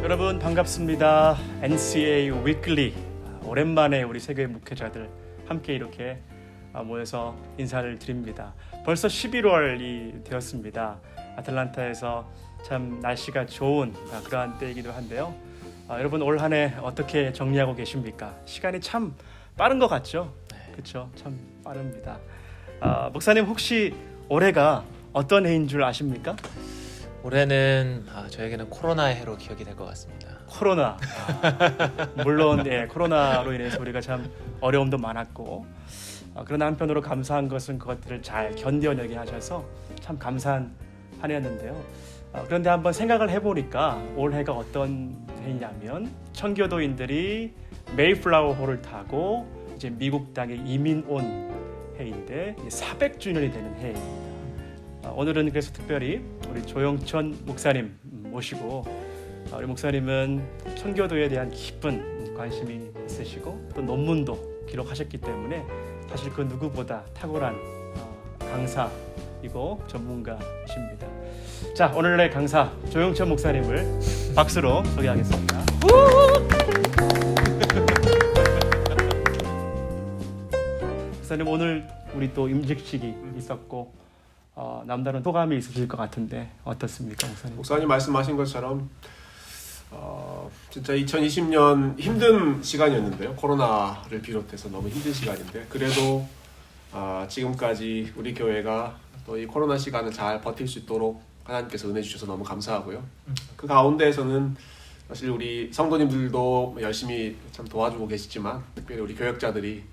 여러분 반갑습니다. NCA 위클리 오랜만에 우리 세계 목회자들 함께 이렇게 모여서 인사를 드립니다. 벌써 11월이 되었습니다. 아틀란타에서 참 날씨가 좋은 그러한 때이기도 한데요. 여러분 올 한 해 어떻게 정리하고 계십니까? 시간이 참 빠른 것 같죠? 그렇죠? 참 빠릅니다. 목사님 혹시 올해가 어떤 해인 줄 아십니까? 올해는 저에게는 코로나의 해로 기억이 될 것 같습니다. 코로나. 물론 코로나로 인해서 우리가 참 어려움도 많았고 그러나 한편으로 감사한 것은 그것들을 잘 견뎌내게 하셔서 참 감사한 한 해였는데요. 그런데 한번 생각을 해보니까 올해가 어떤 해냐면 청교도인들이 메이플라워호를 타고 이제 미국 땅에 이민 온 해인데 400주년이 되는 해입니다. 오늘은 그래서 특별히 우리 조영천 목사님 모시고 우리 목사님은 청교도에 대한 깊은 관심이 있으시고 또 논문도 기록하셨기 때문에 사실 그 누구보다 탁월한 강사이고 전문가이십니다. 자, 오늘의 강사 조영천 목사님을 박수로 소개하겠습니다. 목사님 오늘 우리 또 임직식이 있었고 남다른 소감이 있으실 것 같은데 어떻습니까, 목사님? 목사님 말씀하신 것처럼 진짜 2020년 힘든 시간이었는데요. 코로나를 비롯해서 너무 힘든 시간인데 그래도 지금까지 우리 교회가 또 이 코로나 시간을 잘 버틸 수 있도록 하나님께서 은혜 주셔서 너무 감사하고요. 그 가운데에서는 사실 우리 성도님들도 열심히 참 도와주고 계시지만 특별히 우리 교역자들이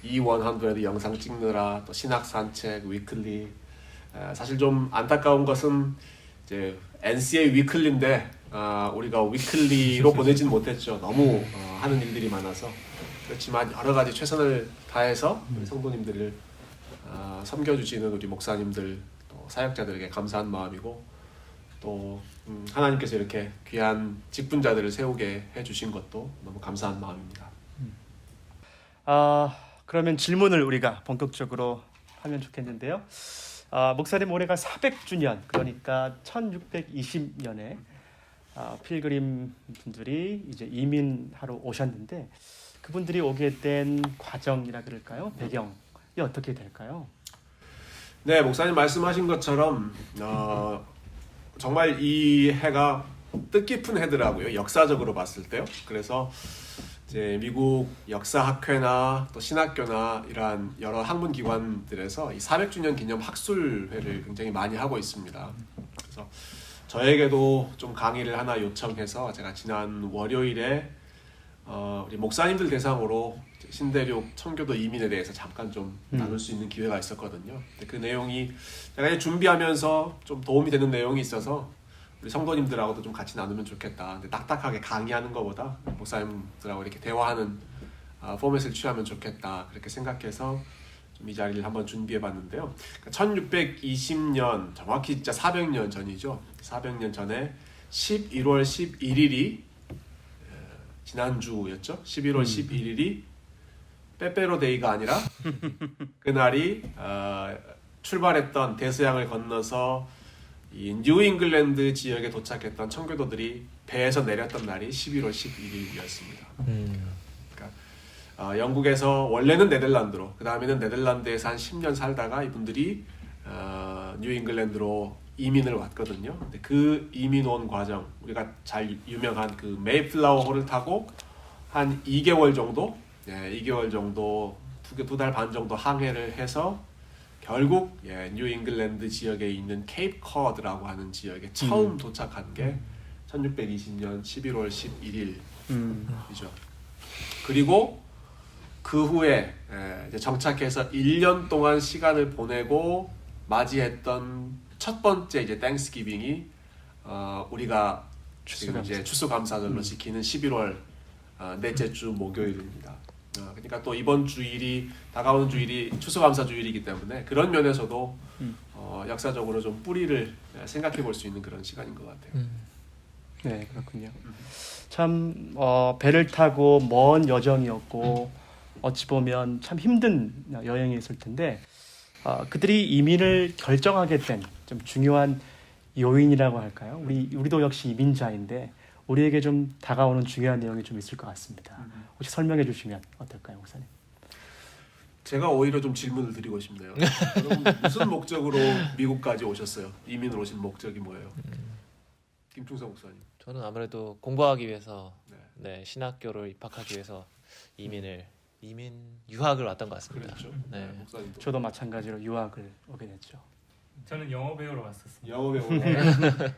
E100 영상 찍느라 또 신학 산책, 위클리 사실 좀 안타까운 것은 이제 NCA 위클리인데 우리가 위클리로 보내지는 못했죠. 너무 하는 일들이 많아서. 그렇지만 여러 가지 최선을 다해서 우리 성도님들을 섬겨주시는 우리 목사님들 또 사역자들에게 감사한 마음이고 또 하나님께서 이렇게 귀한 직분자들을 세우게 해주신 것도 너무 감사한 마음입니다. 그러면 질문을 우리가 본격적으로 하면 좋겠는데요. 목사님 올해가 400주년 그러니까 1620년에 필그림 분들이 이제 이민하러 오셨는데 그분들이 오게 된 과정이라 그럴까요? 배경이 어떻게 될까요? 네, 목사님 말씀하신 것처럼 정말 이 해가 뜻깊은 해더라고요. 역사적으로 봤을 때요. 그래서 이제 미국 역사학회나 또 신학교나 이러한 여러 학문 기관들에서 이 400주년 기념 학술회를 굉장히 많이 하고 있습니다. 그래서 저에게도 좀 강의를 하나 요청해서 제가 지난 월요일에 우리 목사님들 대상으로 신대륙 청교도 이민에 대해서 잠깐 좀 나눌 수 있는 기회가 있었거든요. 근데 그 내용이 제가 이제 준비하면서 좀 도움이 되는 내용이 있어서 우리 성도님들하고도 좀 같이 나누면 좋겠다. 근데 딱딱하게 강의하는 것보다 목사님들하고 이렇게 대화하는 포맷을 취하면 좋겠다. 그렇게 생각해서 좀 이 자리를 한번 준비해봤는데요. 그러니까 1620년, 정확히 진짜 400년 전이죠. 400년 전에 11월 11일이 지난주였죠. 11월 11일이 빼빼로데이가 아니라 그날이 출발했던 대서양을 건너서 이 뉴잉글랜드 지역에 도착했던 청교도들이 배에서 내렸던 날이 11월 11일이었습니다. 그러니까 영국에서 원래는 네덜란드로 그 다음에는 네덜란드에서 한 10년 살다가 이분들이 뉴잉글랜드로 이민을 왔거든요. 근데 그 이민 온 과정 우리가 잘 유명한 그 메이플라워호를 타고 한 2개월 정도 2개월 정도 2달 반 정도 항해를 해서 결국 뉴잉글랜드 지역에 있는 케이프 코드라고 하는 지역에 처음 도착한 게 1620년 11월 11일이죠. 그리고 그 후에 이제 정착해서 1년 동안 시간을 보내고 맞이했던 첫 번째 이제 땡스기빙이 우리가 지금 이제 추수감사절로 지키는 11월 넷째 주 목요일입니다. 그러니까 또 이번 주일이 다가오는 주일이 추수감사 주일이기 때문에 그런 면에서도 역사적으로 좀 뿌리를 생각해 볼 수 있는 그런 시간인 것 같아요. 네, 그렇군요. 참 배를 타고 먼 여정이었고 어찌 보면 참 힘든 여행이었을 텐데 그들이 이민을 결정하게 된 좀 중요한 요인이라고 할까요? 우리도 역시 이민자인데 우리에게 좀 다가오는 중요한 내용이 좀 있을 것 같습니다. 혹시 설명해 주시면 어떨까요, 목사님? 제가 오히려 좀 질문을 드리고 싶네요. 그럼 무슨 목적으로 미국까지 오셨어요? 이민을 오신 목적이 뭐예요? 김충석 목사님. 저는 아무래도 공부하기 위해서 네. 네, 신학교를 입학하기 위해서 유학을 왔던 것 같습니다. 그렇죠. 네. 목사님도. 저도 마찬가지로 유학을 오게 됐죠. 저는 영어 배우러 왔었습니다. 영어 배우러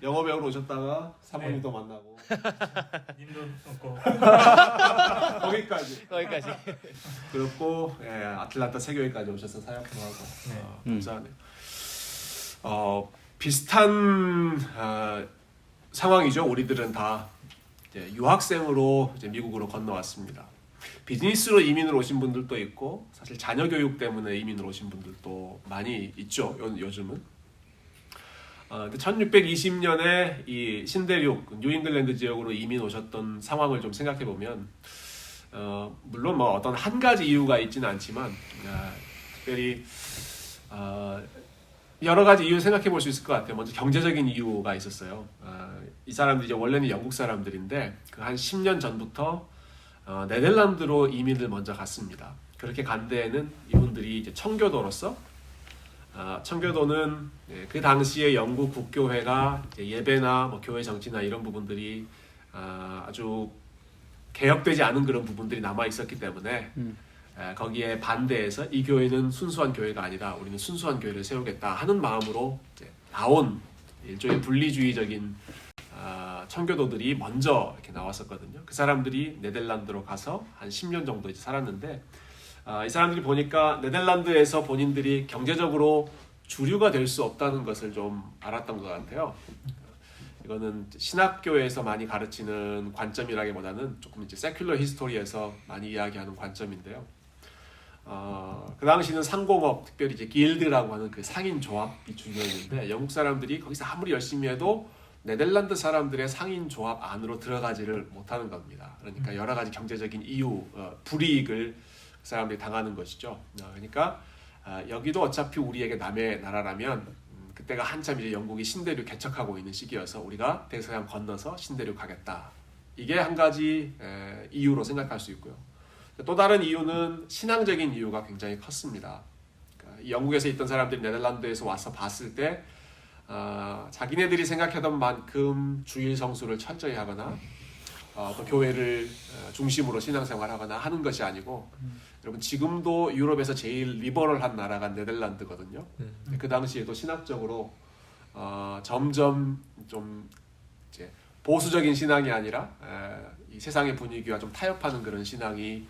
영어 배우러 오셨다가 사모님도 만나고 님도 없고 거기까지. 거기까지. 그렇고 아틀란타 세교회까지 오셔서 사역도 하고 네. 감사하네요. 비슷한 상황이죠. 우리들은 다 이제 유학생으로 이제 미국으로 건너왔습니다. 비즈니스로 이민을 오신 분들도 있고 사실 자녀 교육 때문에 이민을 오신 분들도 많이 있죠. 요즘은. 1620년에 이 신대륙 뉴잉글랜드 지역으로 이민 오셨던 상황을 좀 생각해 보면 물론 뭐 어떤 한 가지 이유가 있지는 않지만 특별히 여러 가지 이유 생각해 볼 수 있을 것 같아요. 먼저 경제적인 이유가 있었어요. 이 사람들이 이제 원래는 영국 사람들인데 그 한 10년 전부터 네덜란드로 이민을 먼저 갔습니다. 그렇게 간 데에는 이분들이 이제 청교도로서 청교도는 그 당시에 영국 국교회가 이제 예배나 뭐 교회 정치나 이런 부분들이 아주 개혁되지 않은 그런 부분들이 남아 있었기 때문에 거기에 반대해서 이 교회는 순수한 교회가 아니다. 우리는 순수한 교회를 세우겠다 하는 마음으로 이제 나온 일종의 분리주의적인 청교도들이 먼저 이렇게 나왔었거든요. 그 사람들이 네덜란드로 가서 한 10년 정도 이제 살았는데 이 사람들이 보니까 네덜란드에서 본인들이 경제적으로 주류가 될 수 없다는 것을 좀 알았던 것 같아요. 이거는 신학교에서 많이 가르치는 관점이라기보다는 조금 이제 세큘러 히스토리에서 많이 이야기하는 관점인데요. 그 당시는 상공업, 특별히 이제 길드라고 하는 그 상인 조합이 중요했는데 영국 사람들이 거기서 아무리 열심히 해도 네덜란드 사람들의 상인 조합 안으로 들어가지를 못하는 겁니다. 그러니까 여러 가지 경제적인 이유, 불이익을 그 사람들이 당하는 것이죠. 그러니까 여기도 어차피 우리에게 남의 나라라면 그때가 한참 이제 영국이 신대륙 개척하고 있는 시기여서 우리가 대서양 건너서 신대륙 가겠다. 이게 한 가지 이유로 생각할 수 있고요. 또 다른 이유는 신앙적인 이유가 굉장히 컸습니다. 그러니까 영국에서 있던 사람들이 네덜란드에서 와서 봤을 때 자기네들이 생각하던 만큼 주일 성수를 철저히 하거나 또 교회를 중심으로 신앙생활하거나 하는 것이 아니고 여러분 지금도 유럽에서 제일 리버럴한 나라가 네덜란드거든요. 그 당시에도 신학적으로 점점 좀 이제 보수적인 신앙이 아니라 이 세상의 분위기와 좀 타협하는 그런 신앙이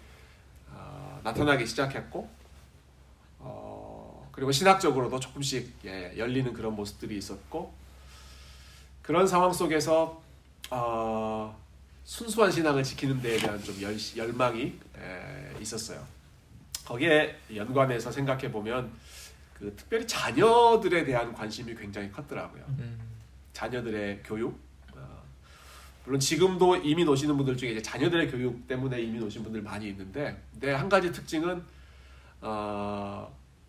나타나기 시작했고 그리고 신학적으로도 조금씩 열리는 그런 모습들이 있었고 그런 상황 속에서 순수한 신앙을 지키는 데에 대한 좀 열망이 있었어요. 거기에 연관해서 생각해 보면 그 특별히 자녀들에 대한 관심이 굉장히 컸더라고요. 자녀들의 교육. 물론 지금도 이민 오시는 분들 중에 이제 자녀들의 교육 때문에 이민 오신 분들 많이 있는데, 근데 한 가지 특징은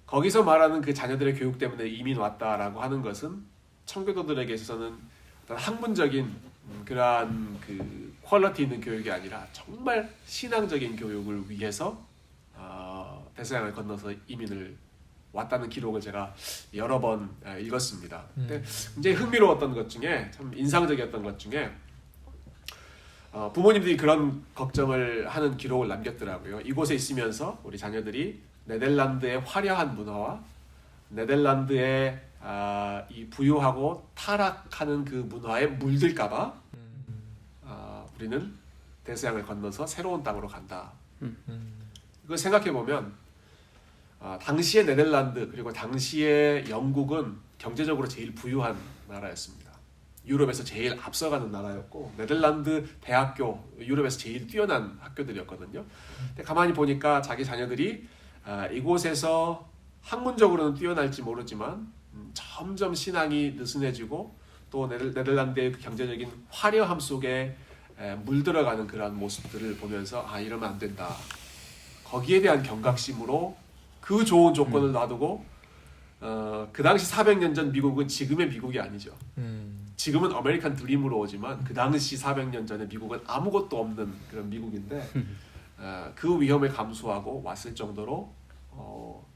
거기서 말하는 그 자녀들의 교육 때문에 이민 왔다라고 하는 것은 청교도들에게 있어서는 어떤 학문적인 그러한 그 퀄리티 있는 교육이 아니라 정말 신앙적인 교육을 위해서 대서양을 건너서 이민을 왔다는 기록을 제가 여러 번 읽었습니다. 근데 굉장히 흥미로웠던 것 중에 참 인상적이었던 것 중에 부모님들이 그런 걱정을 하는 기록을 남겼더라고요. 이곳에 있으면서 우리 자녀들이 네덜란드의 화려한 문화와 네덜란드의 이 부유하고 타락하는 그 문화에 물들까봐 우리는 대서양을 건너서 새로운 땅으로 간다. 그걸 생각해 보면 당시의 네덜란드 그리고 당시의 영국은 경제적으로 제일 부유한 나라였습니다. 유럽에서 제일 앞서가는 나라였고 네덜란드 대학교 유럽에서 제일 뛰어난 학교들이었거든요. 근데 가만히 보니까 자기 자녀들이 이곳에서 학문적으로는 뛰어날지 모르지만 점점 신앙이 느슨해지고 또 네덜란드의 그 경제적인 화려함 속에 물들어가는 그런 모습들을 보면서 이러면 안 된다. 거기에 대한 경각심으로 그 좋은 조건을 놔두고 그 당시 400년 전 미국은 지금의 미국이 아니죠. 지금은 아메리칸 드림으로 오지만 그 당시 400년 전에 미국은 아무것도 없는 그런 미국인데 그 위험을 감수하고 왔을 정도로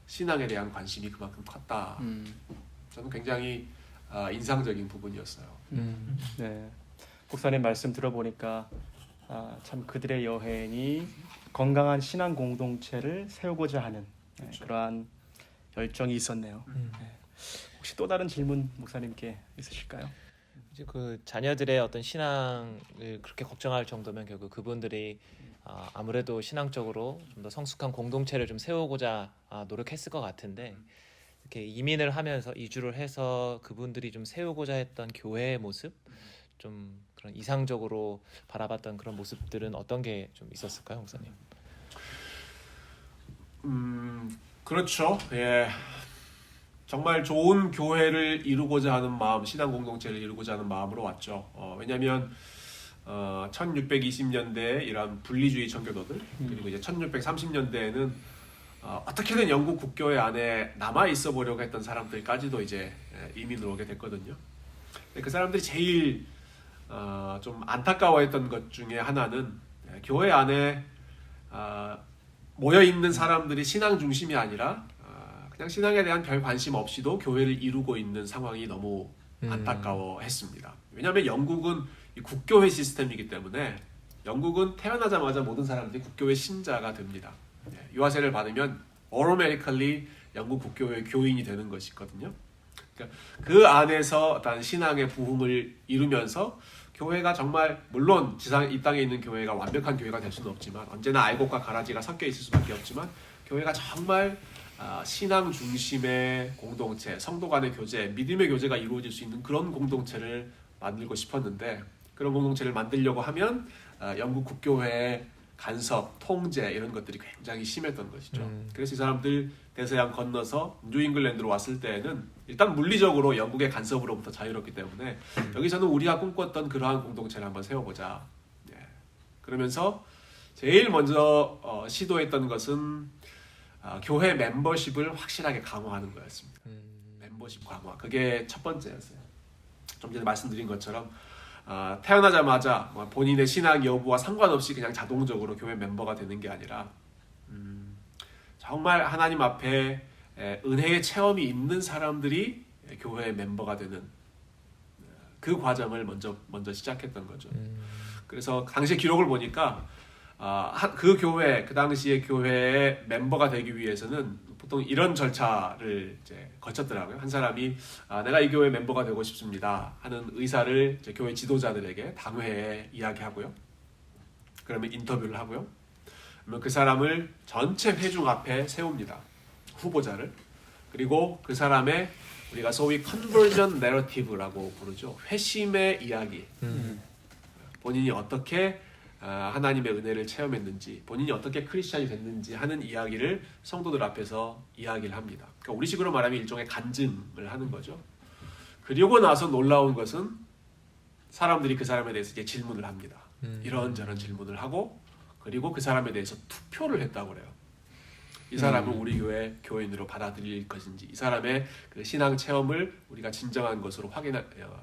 신앙에 대한 관심이 그만큼 컸다. 저는 굉장히 인상적인 부분이었어요. 네. 목사님 말씀 들어보니까 참 그들의 여행이 건강한 신앙 공동체를 세우고자 하는 그렇죠. 그러한 열정이 있었네요. 네. 혹시 또 다른 질문 목사님께 있으실까요? 이제 그 자녀들의 어떤 신앙을 그렇게 걱정할 정도면 결국 그분들이 아무래도 신앙적으로 좀 더 성숙한 공동체를 좀 세우고자 노력했을 것 같은데 이렇게 이민을 하면서 이주를 해서 그분들이 좀 세우고자 했던 교회의 모습, 좀 그런 이상적으로 바라봤던 그런 모습들은 어떤 게 좀 있었을까요, 목사님? 그렇죠. 예. 정말 좋은 교회를 이루고자 하는 마음, 신앙 공동체를 이루고자 하는 마음으로 왔죠. 왜냐하면 1620년대 이런 분리주의 청교도들 그리고 이제 1630년대에는 어떻게든 영국 국교회 안에 남아 있어 보려고 했던 사람들까지도 이제 이민으로 오게 됐거든요. 그 사람들이 제일 좀 안타까워했던 것 중에 하나는 교회 안에 모여 있는 사람들이 신앙 중심이 아니라 그냥 신앙에 대한 별 관심 없이도 교회를 이루고 있는 상황이 너무 안타까워했습니다. 왜냐하면 영국은 이 국교회 시스템이기 때문에 영국은 태어나자마자 모든 사람들이 국교회 신자가 됩니다. 유아세를 받으면 automatically 영국 국교회 교인이 되는 것이거든요. 그러니까 그 안에서 어떤 신앙의 부흥을 이루면서 교회가 정말 물론 이 땅에 있는 교회가 완벽한 교회가 될 수는 없지만 언제나 알곡과 가라지가 섞여 있을 수밖에 없지만 교회가 정말 신앙 중심의 공동체, 성도 간의 교제, 믿음의 교제가 이루어질 수 있는 그런 공동체를 만들고 싶었는데 그런 공동체를 만들려고 하면 영국 국교회의 간섭, 통제 이런 것들이 굉장히 심했던 것이죠. 그래서 이 사람들 대서양 건너서 뉴잉글랜드로 왔을 때에는 일단 물리적으로 영국의 간섭으로부터 자유롭기 때문에 여기서는 우리가 꿈꿨던 그러한 공동체를 한번 세워보자. 그러면서 제일 먼저 시도했던 것은 교회 멤버십을 확실하게 강화하는 거였습니다. 멤버십 강화. 그게 첫 번째였어요. 좀 전에 말씀드린 것처럼 태어나자마자 본인의 신앙 여부와 상관없이 그냥 자동적으로 교회 멤버가 되는 게 아니라 정말 하나님 앞에 은혜의 체험이 있는 사람들이 교회 멤버가 되는 그 과정을 먼저 시작했던 거죠. 그래서 당시 기록을 보니까 그 교회, 그 당시의 교회의 멤버가 되기 위해서는 보통 이런 절차를 이제 거쳤더라고요. 한 사람이 내가 이 교회 멤버가 되고 싶습니다 하는 의사를 이제 교회 지도자들에게 당회에 이야기하고요. 그러면 인터뷰를 하고요. 그러면 그 사람을 전체 회중 앞에 세웁니다. 후보자를. 그리고 그 사람의 우리가 소위 컨버전 내러티브라고 부르죠. 회심의 이야기. 본인이 어떻게 하나님의 은혜를 체험했는지, 본인이 어떻게 크리스찬이 됐는지 하는 이야기를 성도들 앞에서 이야기를 합니다. 그러니까 우리식으로 말하면 일종의 간증을 하는 거죠. 그리고 나서 놀라운 것은 사람들이 그 사람에 대해서 이제 질문을 합니다. 이런저런 질문을 하고 그리고 그 사람에 대해서 투표를 했다고 그래요. 이 사람을 우리 교회 교인으로 받아들일 것인지, 이 사람의 그 신앙 체험을 우리가 진정한 것으로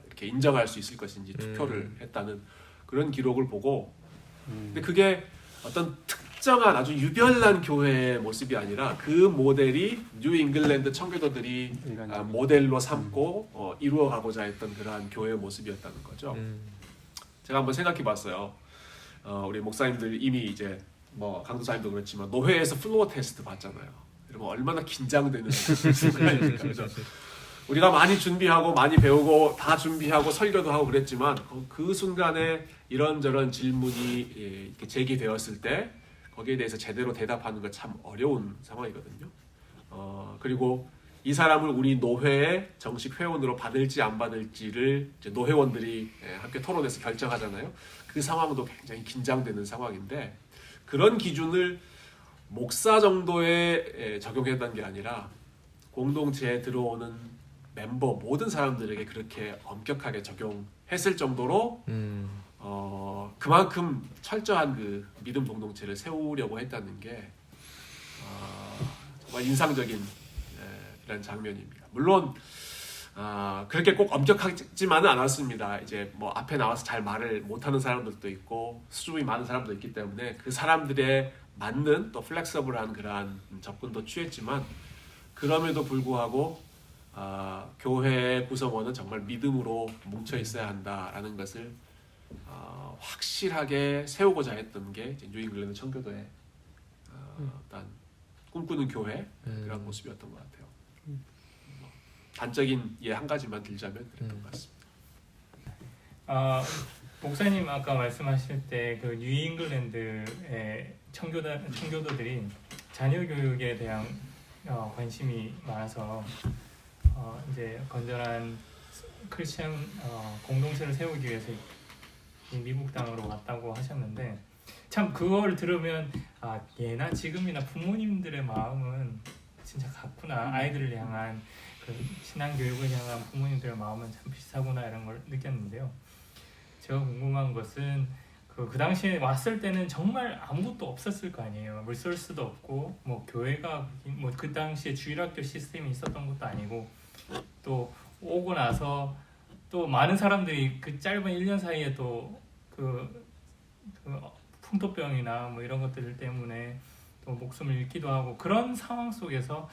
이렇게 인정할 수 있을 것인지 투표를 했다는 그런 기록을 보고, 근데 그게 어떤 특정한 아주 유별난 교회의 모습이 아니라 그 모델이 뉴 잉글랜드 청교도들이 모델로 삼고 이루어가고자 했던 그러한 교회의 모습이었다는 거죠. 제가 한번 생각해봤어요. 우리 목사님들 이미 이제 강도사님도 그렇지만 노회에서 플로어 테스트 봤잖아요. 여러분 얼마나 긴장되는 순간입니까? 그죠? 우리가 많이 준비하고 많이 배우고 다 준비하고 설교도 하고 그랬지만 그 순간에 이런저런 질문이 이렇게 제기되었을 때 거기에 대해서 제대로 대답하는 거 참 어려운 상황이거든요. 그리고 이 사람을 우리 노회의 정식 회원으로 받을지 안 받을지를 이제 노회원들이 학교 토론에서 결정하잖아요. 그 상황도 굉장히 긴장되는 상황인데 그런 기준을 목사 정도에 적용했던 게 아니라 공동체에 들어오는 멤버 모든 사람들에게 그렇게 엄격하게 적용했을 정도로 그만큼 철저한 그 믿음 공동체를 세우려고 했다는 게 정말 인상적인 이런 장면입니다. 물론 그렇게 꼭 엄격하지만은 않았습니다. 이제 뭐 앞에 나와서 잘 말을 못하는 사람들도 있고 수줍음이 많은 사람도 있기 때문에 그 사람들의 맞는 또 플렉서블한 그러한 접근도 취했지만 그럼에도 불구하고 교회의 구성원은 정말 믿음으로 뭉쳐 있어야 한다라는 것을 확실하게 세우고자 했던 게 이제 뉴잉글랜드 청교도의 어떤 꿈꾸는 교회 그런 모습이었던 것 같아요. 단적인 예 한 가지만 들자면 그랬던 것 같습니다. 목사님 아까 말씀하실 때 그 뉴잉글랜드의 청교도들이 자녀 교육에 대한 관심이 많아서 이제 건전한 크리스천 공동체를 세우기 위해서 이 미국 땅으로 왔다고 하셨는데 참 그걸 들으면 예나 지금이나 부모님들의 마음은 진짜 같구나. 아이들을 향한 그 신앙 교육을 향한 부모님들의 마음은 참 비슷하구나 이런 걸 느꼈는데요. 제가 궁금한 것은 그 당시에 왔을 때는 정말 아무것도 없었을 거 아니에요. 리소스도 없고 뭐 교회가 뭐 그 당시에 주일학교 시스템이 있었던 것도 아니고 또 오고 나서 또 많은 사람들이 그 짧은 1년 사이에 또 그 풍토병이나 뭐 이런 것들 때문에 또 목숨을 잃기도 하고 그런 상황 속에서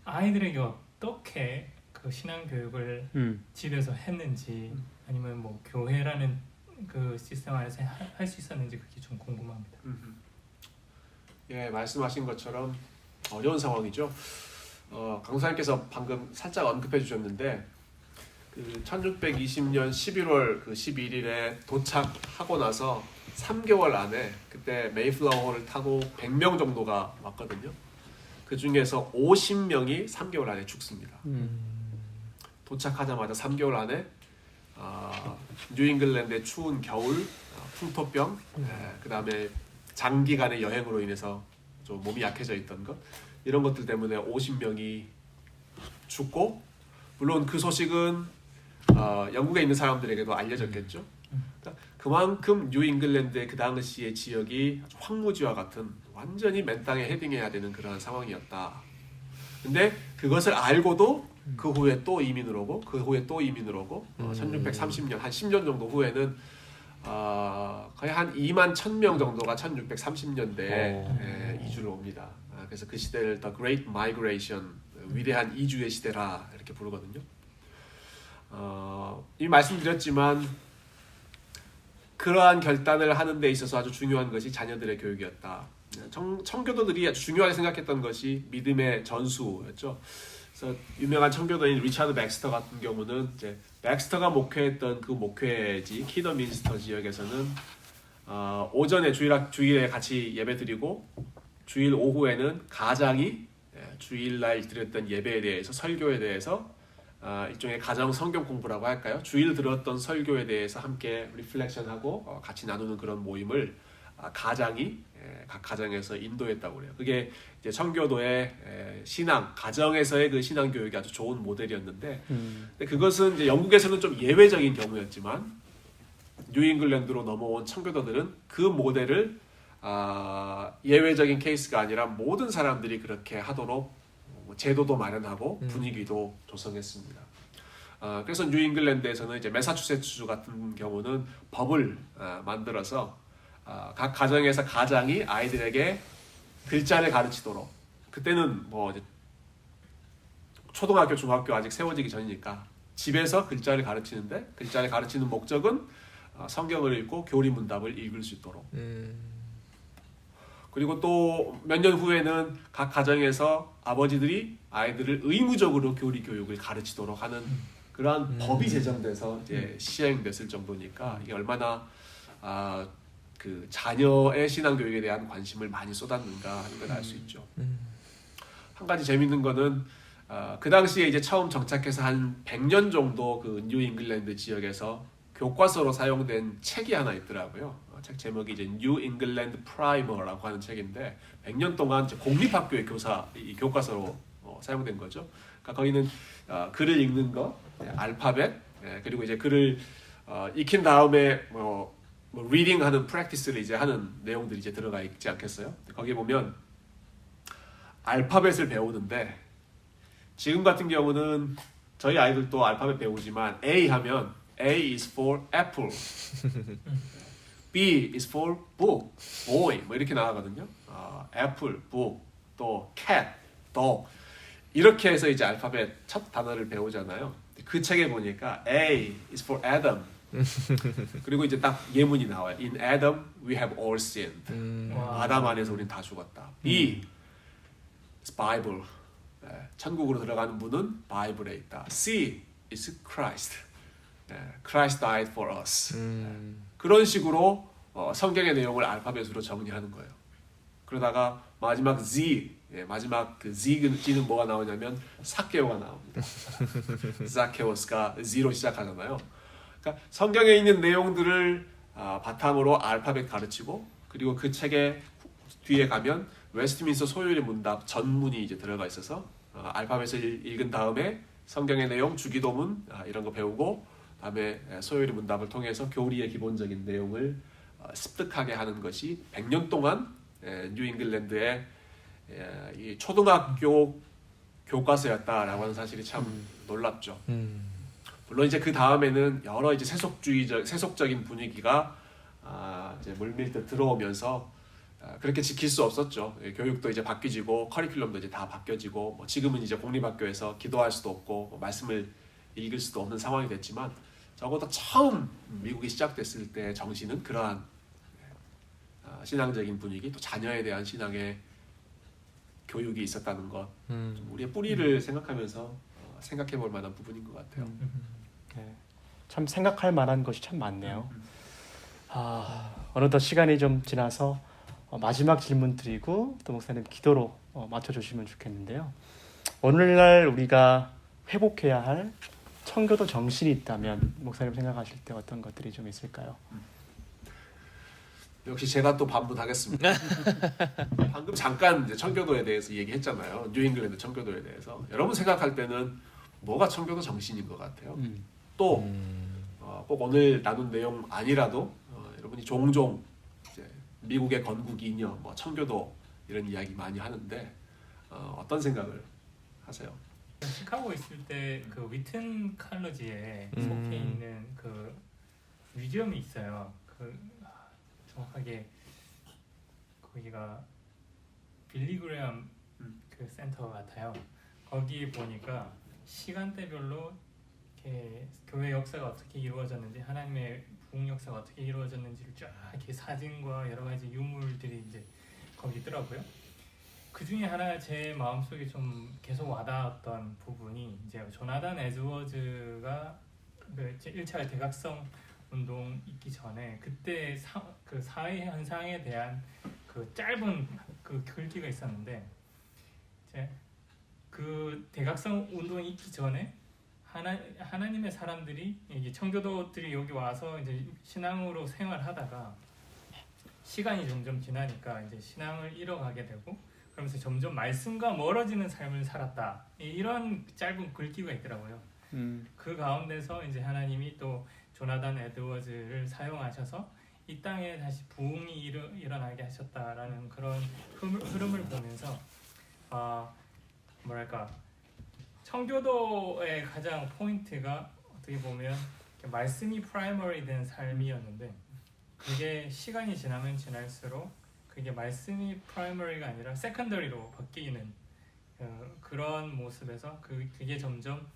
아이들에게 어떻게 그 신앙 교육을 집에서 했는지 아니면 뭐 교회라는 그 시스템 안에서 할 수 있었는지 그게 좀 궁금합니다. 예, 말씀하신 것처럼 어려운 상황이죠. 강사님께서 방금 살짝 언급해 주셨는데 그 1620년 11월 그 11일에 도착하고 나서 3개월 안에 그때 메이플라워를 타고 100명 정도가 왔거든요. 그 중에서 50명이 3개월 안에 죽습니다. 도착하자마자 3개월 안에 뉴잉글랜드의 추운 겨울, 풍토병, 그 다음에 장기간의 여행으로 인해서 좀 몸이 약해져 있던 것 이런 것들 때문에 50명이 죽고 물론 그 소식은 영국에 있는 사람들에게도 알려졌겠죠. 그러니까 그만큼 뉴잉글랜드의 그 당시의 지역이 아주 황무지와 같은 완전히 맨 땅에 헤딩해야 되는 그런 상황이었다. 근데 그것을 알고도 그 후에 또 이민을 오고 그 후에 또 이민을 오고 1630년 한 10년 정도 후에는 거의 한 2만 1000명 정도가 1630년대에 이주를 옵니다. 그래서 그 시대를 The Great Migration, 위대한 이주의 시대라 이렇게 부르거든요. 이미 말씀드렸지만 그러한 결단을 하는 데 있어서 아주 중요한 것이 자녀들의 교육이었다. 청교도들이 아주 중요하게 생각했던 것이 믿음의 전수였죠. 그래서 유명한 청교도인 리차드 백스터 같은 경우는 이제 백스터가 목회했던 그 목회지 키더민스터 지역에서는 오전에 주일에 같이 예배드리고 주일 오후에는 가장이 주일날 드렸던 예배에 대해서 설교에 대해서 일종의 가정 성경 공부라고 할까요? 주일 들었던 설교에 대해서 함께 리플렉션하고 같이 나누는 그런 모임을 가장이 각 가정에서 인도했다고 그래요. 그게 이제 청교도의 신앙, 가정에서의 그 신앙 교육이 아주 좋은 모델이었는데, 근데 그것은 이제 영국에서는 좀 예외적인 경우였지만 뉴잉글랜드로 넘어온 청교도들은 그 모델을 예외적인 케이스가 아니라 모든 사람들이 그렇게 하도록 제도도 마련하고 분위기도 조성했습니다. 그래서 뉴잉글랜드에서는 이제 매사추세츠주 같은 경우는 법을 만들어서 각 가정에서 가장이 아이들에게 글자를 가르치도록, 그때는 뭐 이제 초등학교, 중학교 아직 세워지기 전이니까 집에서 글자를 가르치는데 글자를 가르치는 목적은 성경을 읽고 교리문답을 읽을 수 있도록. 그리고 또 몇 년 후에는 각 가정에서 아버지들이 아이들을 의무적으로 교리 교육을 가르치도록 하는 그러한 법이 제정돼서 이제 시행됐을 정도니까 이게 얼마나 그 자녀의 신앙 교육에 대한 관심을 많이 쏟았는가 하는 걸 알 수 있죠. 한 가지 재밌는 거는 그 당시에 이제 처음 정착해서 한 100년 정도 그 뉴잉글랜드 지역에서 교과서로 사용된 책이 하나 있더라고요. 책 제목이 이제 New England Primer라고 하는 책인데 100년 동안 이제 공립학교의 교과서로 사용된 거죠. 그러니까 거기는 글을 읽는 거, 알파벳, 그리고 이제 글을 익힌 다음에 뭐 리딩하는 프랙티스를 이제 하는 내용들이 이제 들어가 있지 않겠어요? 거기 보면 알파벳을 배우는데 지금 같은 경우는 저희 아이들도 알파벳 배우지만 A 하면 A is for apple, B is for book, boy 뭐 이렇게 나가거든요. apple, book, 또 cat, dog 이렇게 해서 이제 알파벳 첫 단어를 배우잖아요. 그 책에 보니까 A is for Adam. 그리고 이제 딱 예문이 나와요. In Adam we have all sinned. 와. 아담 안에서 우린 다 죽었다. B is Bible. 천국으로 들어가는 문은 바이블에 있다. C is Christ. Christ died for us. 그런 식으로 성경의 내용을 알파벳으로 정리하는 거예요. 그러다가 마지막 Z, 마지막 그 Z는 뭐가 나오냐면 사케오가 나옵니다. 사케오스가 Z로 시작하잖아요. 그러니까 성경에 있는 내용들을 바탕으로 알파벳 가르치고 그리고 그 책의 뒤에 가면 웨스트민스터 소요리 문답 전문이 이제 들어가 있어서 알파벳을 읽은 다음에 성경의 내용, 주기도문 이런 거 배우고 다음에 소요리 문답을 통해서 교리의 기본적인 내용을 습득하게 하는 것이 100년 동안 뉴잉글랜드의 이 초등학교 교과서였다라고 하는 사실이 참 놀랍죠. 물론 이제 그 다음에는 여러 이제 세속적인 분위기가 이제 물밀듯 들어오면서 그렇게 지킬 수 없었죠. 교육도 이제 바뀌지고 커리큘럼도 이제 다 바뀌어지고 뭐 지금은 이제 공립학교에서 기도할 수도 없고 뭐 말씀을 읽을 수도 없는 상황이 됐지만 적어도 처음 미국이 시작됐을 때 정신은 그러한 신앙적인 분위기 또 자녀에 대한 신앙의 교육이 있었다는 것 좀 우리의 뿌리를 생각하면서 생각해 볼 만한 부분인 것 같아요. 네. 참 생각할 만한 것이 참 많네요. 어느덧 시간이 좀 지나서 마지막 질문 드리고 또 목사님 기도로 맞춰주시면 좋겠는데요. 오늘날 우리가 회복해야 할 청교도 정신이 있다면 목사님 생각하실 때 어떤 것들이 좀 있을까요? 역시 제가 또 반문하겠습니다. 방금 잠깐 이제 청교도에 대해서 얘기했잖아요. 뉴잉글랜드 청교도에 대해서. 여러분 생각할 때는 뭐가 청교도 정신인 것 같아요. 또 꼭 오늘 나눈 내용 아니라도 여러분이 종종 이제 미국의 건국 이녀, 뭐 청교도 이런 이야기 많이 하는데 어떤 생각을 하세요? 시카고 있을 때 그 위튼 칼러지에 속해 있는 그 뮤지엄이 있어요. 그 정확하게 거기가 빌리 그레엄 그 센터 같아요. 거기 보니까 시간대별로 이렇게 교회 역사가 어떻게 이루어졌는지 하나님의 부흥 역사가 어떻게 이루어졌는지를 쫙 이렇게 사진과 여러 가지 유물들이 이제 거기 있더라고요. 그 중에 하나 제 마음속에 좀 계속 와닿았던 부분이 이제 조나단 에드워즈가 그 1차 대각성 운동 있기 전에 그때 그 사회 현상에 대한 그 짧은 그 글귀가 있었는데 이제 그 대각성 운동이 있기 전에 하나님의 사람들이 이게 청교도들이 여기 와서 이제 신앙으로 생활하다가 시간이 점점 지나니까 이제 신앙을 잃어가게 되고 그러면서 점점 말씀과 멀어지는 삶을 살았다. 이런 짧은 글귀가 있더라고요. 그 가운데서 이제 하나님이 또 조나단 에드워즈를 사용하셔서 이 땅에 다시 부흥이 일어나게 하셨다라는 그런 흐름을 보면서 뭐랄까 청교도의 가장 포인트가 어떻게 보면 말씀이 프라이머리 된 삶이었는데 그게 시간이 지나면 지날수록 그게 말씀이 프라이머리가 아니라 세컨더리로 바뀌는 그런 모습에서 그게 점점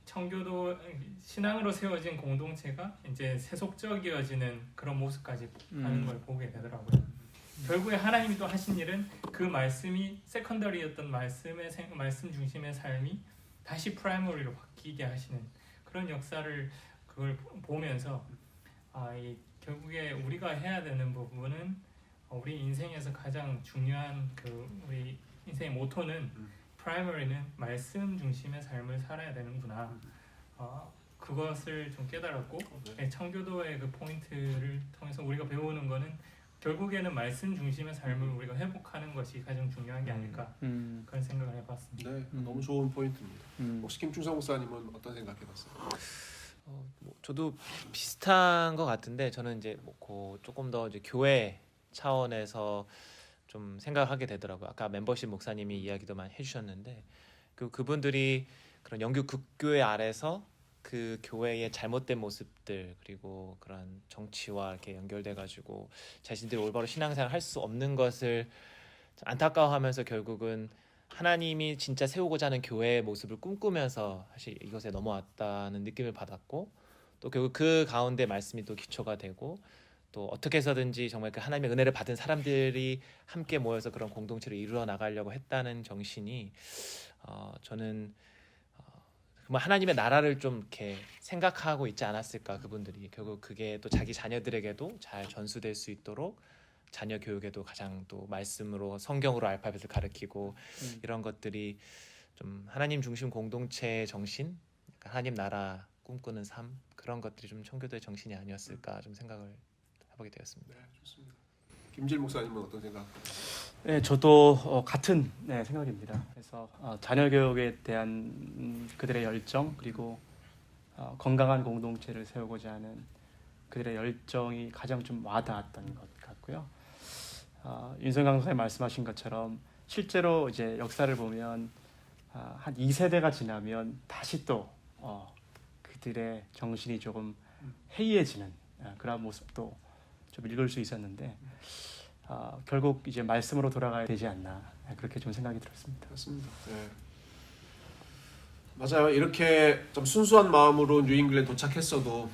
청교도 신앙으로 세워진 공동체가 이제 세속적이어지는 그런 모습까지 가는 걸 보게 되더라고요. 결국에 하나님이 또 하신 일은 그 말씀이 세컨더리였던 말씀 중심의 삶이 다시 프라이머리로 바뀌게 하시는 그런 역사를 그걸 보면서 결국에 우리가 해야 되는 부분은 우리 인생에서 가장 중요한 우리 인생의 모토는 프라이머리는 말씀 중심의 삶을 살아야 되는구나. 그것을 좀 깨달았고 청교도의 그 포인트를 통해서 우리가 배우는 거는 결국에는 말씀 중심의 삶을 우리가 회복하는 것이 가장 중요한 게 아닐까 그런 생각을 해봤습니다. 네, 너무 좋은 포인트입니다. 혹시 김충성 목사님은 어떤 생각해봤어요? 저도 비슷한 것 같은데 저는 이제 조금 더 이제 교회 차원에서 좀 생각하게 되더라고요. 아까 멤버십 목사님이 이야기도 많이 해주셨는데 그분들이 그런 영규 국교회 아래서 그 교회의 잘못된 모습들 그리고 그런 정치와 이렇게 연결돼 가지고 자신들이 올바로 신앙생활 할 수 없는 것을 안타까워하면서 결국은 하나님이 진짜 세우고자 하는 교회의 모습을 꿈꾸면서 사실 이것에 넘어왔다는 느낌을 받았고 또 결국 그 가운데 말씀이 또 기초가 되고 또 어떻게 해서든지 정말 그 하나님의 은혜를 받은 사람들이 함께 모여서 그런 공동체를 이루어 나가려고 했다는 정신이 저는 정말 하나님의 나라를 좀 이렇게 생각하고 있지 않았을까 그분들이 결국 그게 또 자기 자녀들에게도 잘 전수될 수 있도록 자녀 교육에도 가장 또 말씀으로 성경으로 알파벳을 가르치고 이런 것들이 좀 하나님 중심 공동체의 정신, 그러니까 하나님 나라 꿈꾸는 삶 그런 것들이 좀 청교도의 정신이 아니었을까 좀 생각을 해보게 되었습니다. 네, 좋습니다. 김질 목사님은 어떤 생각? 네, 저도 같은 생각입니다. 그래서 자녀 교육에 대한 그들의 열정 그리고 건강한 공동체를 세우고자 하는 그들의 열정이 가장 좀 와닿았던 것 같고요. 윤성강 선생님 말씀하신 것처럼 실제로 이제 역사를 보면 한 2세대가 지나면 다시 또 그들의 정신이 조금 해이해지는 그런 모습도 좀 읽을 수 있었는데 결국 이제 말씀으로 돌아가야 되지 않나 그렇게 좀 생각이 들었습니다. 맞습니다. 네. 맞아요. 이렇게 좀 순수한 마음으로 뉴잉글랜드 도착했어도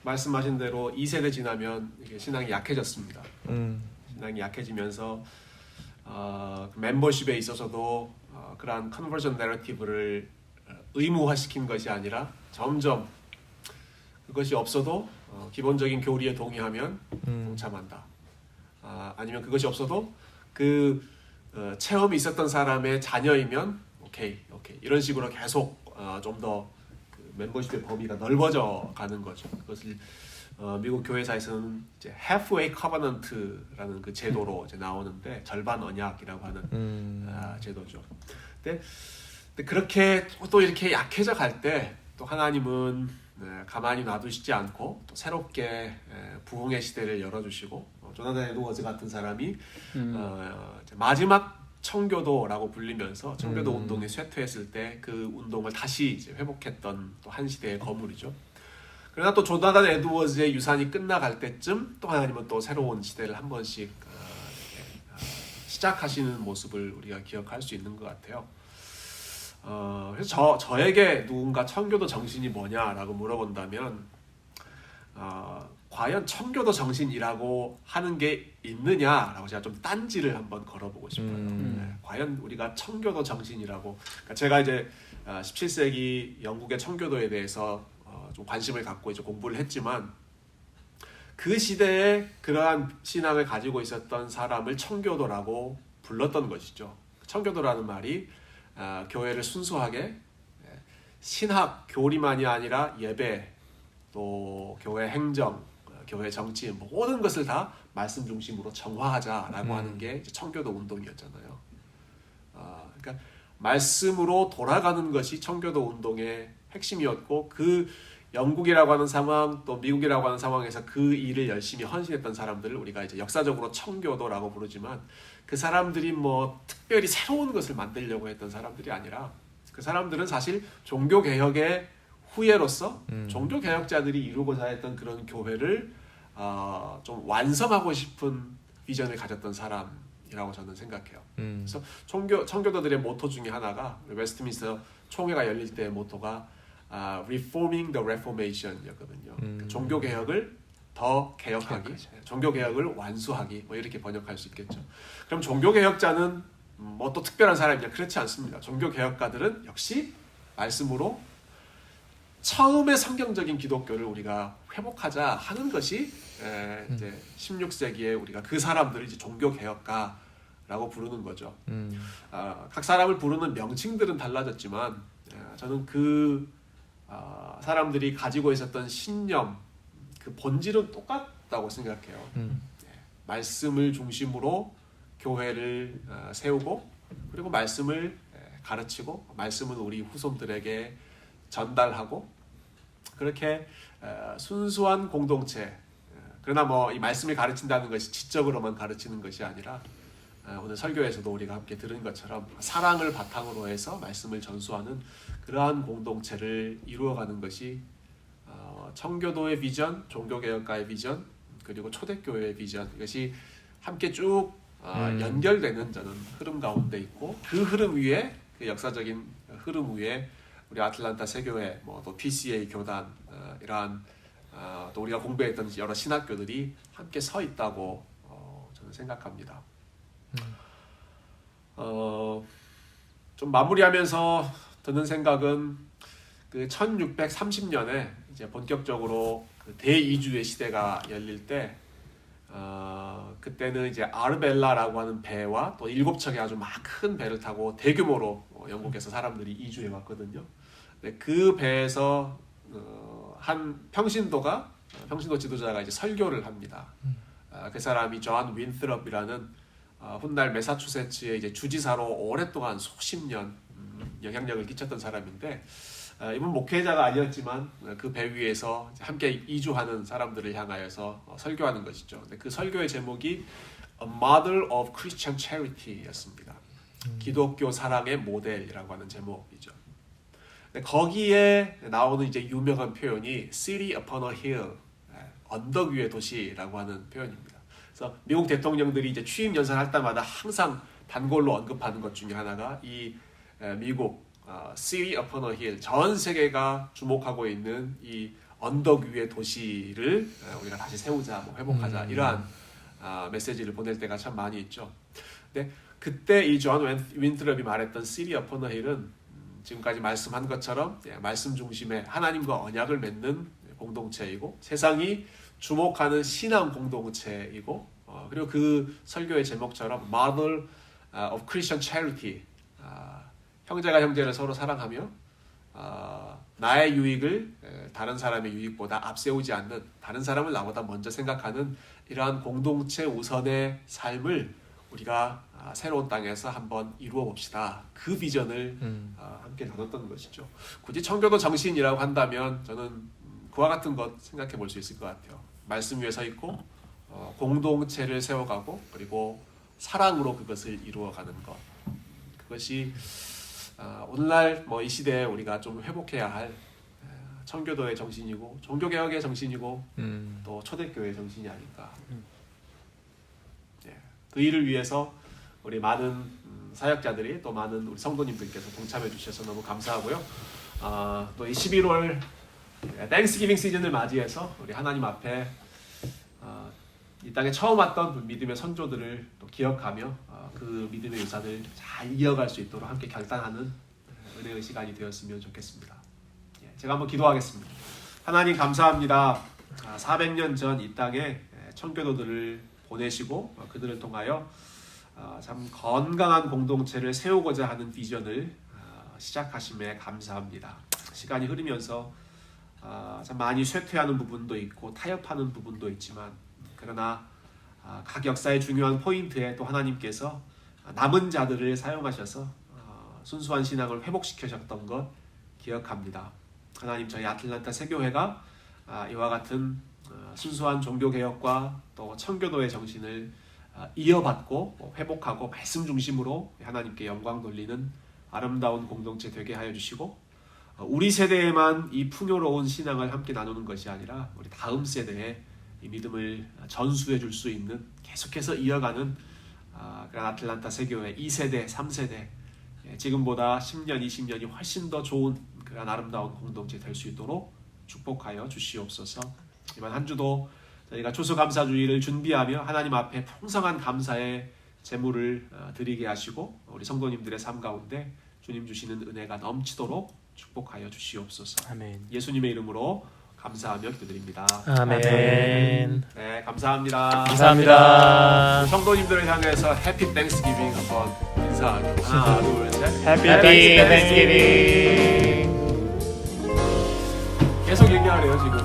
말씀하신 대로 2세대 지나면 이게 신앙이 약해졌습니다. 신앙이 약해지면서 멤버십에 있어서도 그러한 컨버전 내러티브를 의무화시킨 것이 아니라 점점 그것이 없어도 기본적인 교리에 동의하면 동참한다. 아니면 그것이 없어도 그 체험이 있었던 사람의 자녀이면 오케이 이런 식으로 계속 좀 더 그 멤버십의 범위가 넓어져 가는 거죠. 그것을 미국 교회사에서는 이제 halfway covenant라는 그 제도로 이제 나오는데 절반 언약이라고 하는 제도죠. 근데 그렇게 또 이렇게 약해져 갈 때 또 하나님은 가만히 놔두시지 않고 또 새롭게 부흥의 시대를 열어주시고 조나단 에드워즈 같은 사람이 이제 마지막 청교도라고 불리면서 청교도 운동이 쇠퇴했을 때 그 운동을 다시 이제 회복했던 또 한 시대의 거물이죠. 그러나 또 조나단 에드워즈의 유산이 끝나갈 때쯤 또 하나님은 또 새로운 시대를 한 번씩 시작하시는 모습을 우리가 기억할 수 있는 것 같아요. 그래서 저에게 누군가 청교도 정신이 뭐냐라고 물어본다면 과연 청교도 정신이라고 하는 게 있느냐라고 제가 좀 딴지를 한번 걸어보고 싶어요. 네, 과연 우리가 청교도 정신이라고 그러니까 제가 이제 17세기 영국의 청교도에 대해서 좀 관심을 갖고 이제 공부를 했지만 그 시대에 그러한 신앙을 가지고 있었던 사람을 청교도라고 불렀던 것이죠. 청교도라는 말이 교회를 순수하게 신학 교리만이 아니라 예배 또 교회 행정 교회 정치 모든 것을 다 말씀 중심으로 정화하자라고 하는 게 이제 청교도 운동이었잖아요. 그러니까 말씀으로 돌아가는 것이 청교도 운동의 핵심이었고 그 영국이라고 하는 상황 또 미국이라고 하는 상황에서 그 일을 열심히 헌신했던 사람들을 우리가 이제 역사적으로 청교도라고 부르지만 그 사람들이 뭐 특별히 새로운 것을 만들려고 했던 사람들이 아니라 그 사람들은 사실 종교 개혁의 후예로서 종교 개혁자들이 이루고자 했던 그런 교회를 좀 완성하고 싶은 비전을 가졌던 사람이라고 저는 생각해요. 그래서 청교도들의 모토 중에 하나가 웨스트민스터 총회가 열릴 때의 모토가 Reforming the Reformation이었거든요. 종교 개혁을 더 개혁하기, 종교 개혁을 완수하기, 뭐 이렇게 번역할 수 있겠죠. 그럼 종교 개혁자는 뭐 또 특별한 사람이냐? 그렇지 않습니다. 종교 개혁가들은 역시 말씀으로 처음의 성경적인 기독교를 우리가 회복하자 하는 것이 이제 16세기에 우리가 그 사람들을 이제 종교 개혁가라고 부르는 거죠. 각 사람을 부르는 명칭들은 달라졌지만 저는 그 사람들이 가지고 있었던 신념, 그 본질은 똑같다고 생각해요. 말씀을 중심으로 교회를 세우고 그리고 말씀을 가르치고 말씀을 우리 후손들에게 전달하고 그렇게 순수한 공동체. 그러나 뭐 이 말씀을 가르친다는 것이 지적으로만 가르치는 것이 아니라 오늘 설교에서도 우리가 함께 들은 것처럼 사랑을 바탕으로 해서 말씀을 전수하는 그러한 공동체를 이루어가는 것이 청교도의 비전, 종교개혁가의 비전, 그리고 초대교회의 비전, 이것이 함께 쭉 연결되는 저는 흐름 가운데 있고, 그 흐름 위에, 그 역사적인 흐름 위에 우리 아틀란타 세교회, 또 PCA 교단, 이러한 또 우리가 공부했던 여러 신학교들이 함께 서 있다고 저는 생각합니다. 좀 마무리하면서 드는 생각은 그 1630년에 이제 본격적으로 그 대이주의 시대가 열릴 때 그때는 이제 아르벨라라고 하는 배와 또 7척의 아주 막 큰 배를 타고 대규모로 영국에서 사람들이 이주해 왔거든요. 근데 그 배에서 한 평신도 지도자가 이제 설교를 합니다. 그 사람이 존 윈트롭이라는 훗날 매사추세츠의 이제 주지사로 오랫동안 수십 년 영향력을 끼쳤던 사람인데, 이분 목회자가 아니었지만 그 배 위에서 함께 이주하는 사람들을 향하여서 설교하는 것이죠. 근데 그 설교의 제목이 A Model of Christian Charity였습니다. 기독교 사랑의 모델이라고 하는 제목이죠. 근데 거기에 나오는 이제 유명한 표현이 City upon a hill, 언덕 위의 도시라고 하는 표현입니다. 그래서 미국 대통령들이 이제 취임 연설할 때마다 항상 단골로 언급하는 것 중에 하나가 이 미국 City upon a hill, 전 세계가 주목하고 있는 이 언덕 위의 도시를 우리가 다시 세우자, 회복하자, 이러한 메시지를 보낼 때가 참 많이 있죠. 근데 그때 이 존 윈트롭이 말했던 City upon a hill은 지금까지 말씀한 것처럼 말씀 중심의 하나님과 언약을 맺는 공동체이고, 세상이 주목하는 신앙 공동체이고, 그리고 그 설교의 제목처럼 Model of Christian Charity, 형제가 형제를 서로 사랑하며 나의 유익을 다른 사람의 유익보다 앞세우지 않는, 다른 사람을 나보다 먼저 생각하는 이러한 공동체 우선의 삶을 우리가 새로운 땅에서 한번 이루어 봅시다. 그 비전을 함께 나눴던 것이죠. 굳이 청교도 정신이라고 한다면 저는 그와 같은 것 생각해 볼 수 있을 것 같아요. 말씀 위에 서 있고 공동체를 세워가고, 그리고 사랑으로 그것을 이루어가는 것. 그것이 오늘날 이 시대에 우리가 좀 회복해야 할 청교도의 정신이고, 종교개혁의 정신이고, 또 초대교회의 정신이 아닐까. 그 일을 위해서 우리 많은 사역자들이, 또 많은 우리 성도님들께서 동참해 주셔서 너무 감사하고요. 또 이 11월 땡스기빙 시즌을 맞이해서 우리 하나님 앞에 이 땅에 처음 왔던 믿음의 선조들을 또 기억하며 그 믿음의 유산을 잘 이어갈 수 있도록 함께 결단하는 은혜의 시간이 되었으면 좋겠습니다. 제가 한번 기도하겠습니다. 하나님 감사합니다. 400년 전 이 땅에 청교도들을 보내시고 그들을 통하여 참 건강한 공동체를 세우고자 하는 비전을 시작하심에 감사합니다. 시간이 흐르면서 참 많이 쇠퇴하는 부분도 있고 타협하는 부분도 있지만, 그러나 각 역사의 중요한 포인트에 또 하나님께서 남은 자들을 사용하셔서 순수한 신앙을 회복시키셨던 것 기억합니다. 하나님, 저희 아틀란타 세교회가 이와 같은 순수한 종교개혁과 또 청교도의 정신을 이어받고 회복하고 말씀 중심으로 하나님께 영광 돌리는 아름다운 공동체 되게 하여 주시고, 우리 세대에만 이 풍요로운 신앙을 함께 나누는 것이 아니라 우리 다음 세대에 이 믿음을 전수해 줄 수 있는, 계속해서 이어가는 그런 아틀란타 세교회 2세대, 3세대, 지금보다 10년, 20년이 훨씬 더 좋은 그런 아름다운 공동체 될 수 있도록 축복하여 주시옵소서. 이번 한 주도 저희가 추수감사주의를 준비하며 하나님 앞에 풍성한 감사의 제물을 드리게 하시고, 우리 성도님들의 삶 가운데 주님 주시는 은혜가 넘치도록 축복하여 주시옵소서. 아멘. 예수님의 이름으로 감사하며 기도드립니다. 아멘. 네, 감사합니다. 감사합니다. 성도님들을 향해서 해피 땡스기빙 한번 인사하고 하나, 둘, 셋. 해피 해피 땡스기빙. 계속 얘기하래요 지금.